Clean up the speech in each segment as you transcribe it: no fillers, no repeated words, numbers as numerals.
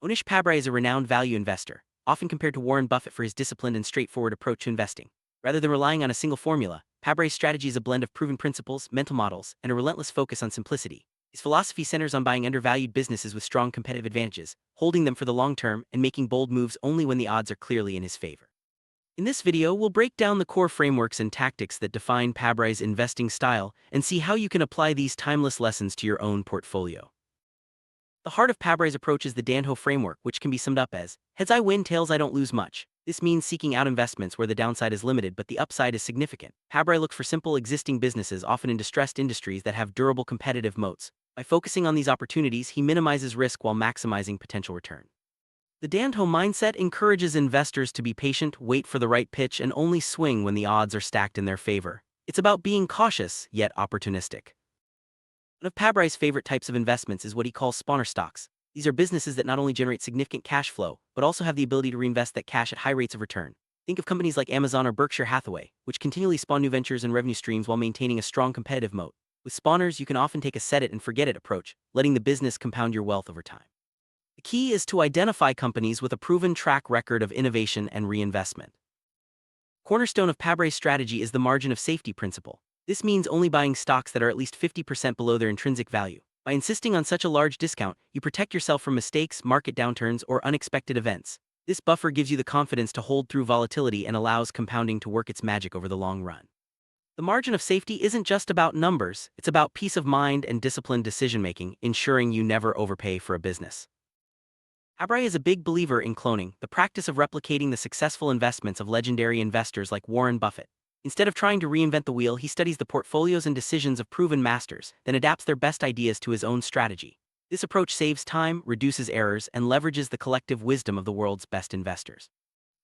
Mohnish Pabrai is a renowned value investor, often compared to Warren Buffett for his disciplined and straightforward approach to investing. Rather than relying on a single formula, Pabrai's strategy is a blend of proven principles, mental models, and a relentless focus on simplicity. His philosophy centers on buying undervalued businesses with strong competitive advantages, holding them for the long term, and making bold moves only when the odds are clearly in his favor. In this video, we'll break down the core frameworks and tactics that define Pabrai's investing style and see how you can apply these timeless lessons to your own portfolio. The heart of Pabrai's approach is the Dhandho framework, which can be summed up as, heads I win, tails I don't lose much. This means seeking out investments where the downside is limited but the upside is significant. Pabrai looks for simple existing businesses, often in distressed industries that have durable competitive moats. By focusing on these opportunities, he minimizes risk while maximizing potential return. The Dhandho mindset encourages investors to be patient, wait for the right pitch, and only swing when the odds are stacked in their favor. It's about being cautious, yet opportunistic. One of Pabrai's favorite types of investments is what he calls spawner stocks. These are businesses that not only generate significant cash flow, but also have the ability to reinvest that cash at high rates of return. Think of companies like Amazon or Berkshire Hathaway, which continually spawn new ventures and revenue streams while maintaining a strong competitive moat. With spawners, you can often take a set-it-and-forget-it approach, letting the business compound your wealth over time. The key is to identify companies with a proven track record of innovation and reinvestment. Cornerstone of Pabrai's strategy is the margin of safety principle. This means only buying stocks that are at least 50% below their intrinsic value. By insisting on such a large discount, you protect yourself from mistakes, market downturns, or unexpected events. This buffer gives you the confidence to hold through volatility and allows compounding to work its magic over the long run. The margin of safety isn't just about numbers, it's about peace of mind and disciplined decision-making, ensuring you never overpay for a business. Pabrai is a big believer in cloning, the practice of replicating the successful investments of legendary investors like Warren Buffett. Instead of trying to reinvent the wheel, he studies the portfolios and decisions of proven masters, then adapts their best ideas to his own strategy. This approach saves time, reduces errors, and leverages the collective wisdom of the world's best investors.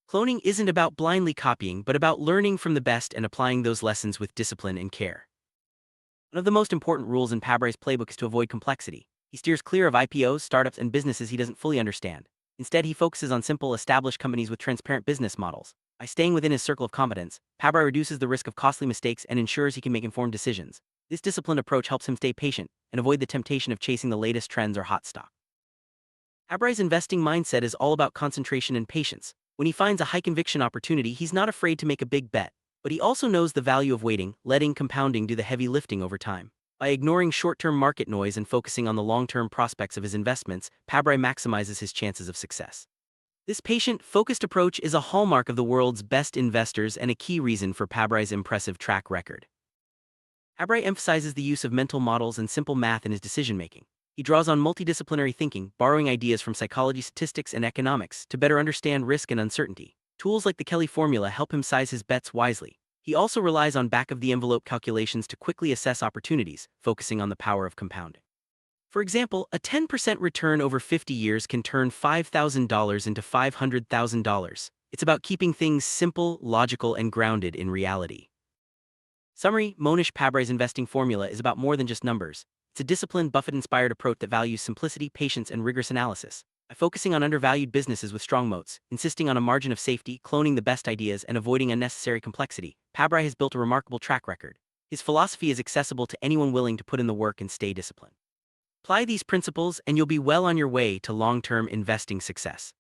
Cloning isn't about blindly copying, but about learning from the best and applying those lessons with discipline and care. One of the most important rules in Pabrai's playbook is to avoid complexity. He steers clear of IPOs, startups, and businesses he doesn't fully understand. Instead, he focuses on simple, established companies with transparent business models. By staying within his circle of competence, Pabrai reduces the risk of costly mistakes and ensures he can make informed decisions. This disciplined approach helps him stay patient and avoid the temptation of chasing the latest trends or hot stock. Pabrai's investing mindset is all about concentration and patience. When he finds a high-conviction opportunity, he's not afraid to make a big bet, but he also knows the value of waiting, letting compounding do the heavy lifting over time. By ignoring short-term market noise and focusing on the long-term prospects of his investments, Pabrai maximizes his chances of success. This patient, focused approach is a hallmark of the world's best investors and a key reason for Pabrai's impressive track record. Pabrai emphasizes the use of mental models and simple math in his decision-making. He draws on multidisciplinary thinking, borrowing ideas from psychology, statistics, and economics to better understand risk and uncertainty. Tools like the Kelly formula help him size his bets wisely. He also relies on back-of-the-envelope calculations to quickly assess opportunities, focusing on the power of compounding. For example, a 10% return over 50 years can turn $5,000 into $500,000. It's about keeping things simple, logical, and grounded in reality. Summary: Mohnish Pabrai's investing formula is about more than just numbers. It's a disciplined, Buffett-inspired approach that values simplicity, patience, and rigorous analysis. By focusing on undervalued businesses with strong moats, insisting on a margin of safety, cloning the best ideas, and avoiding unnecessary complexity, Pabrai has built a remarkable track record. His philosophy is accessible to anyone willing to put in the work and stay disciplined. Apply these principles and you'll be well on your way to long-term investing success.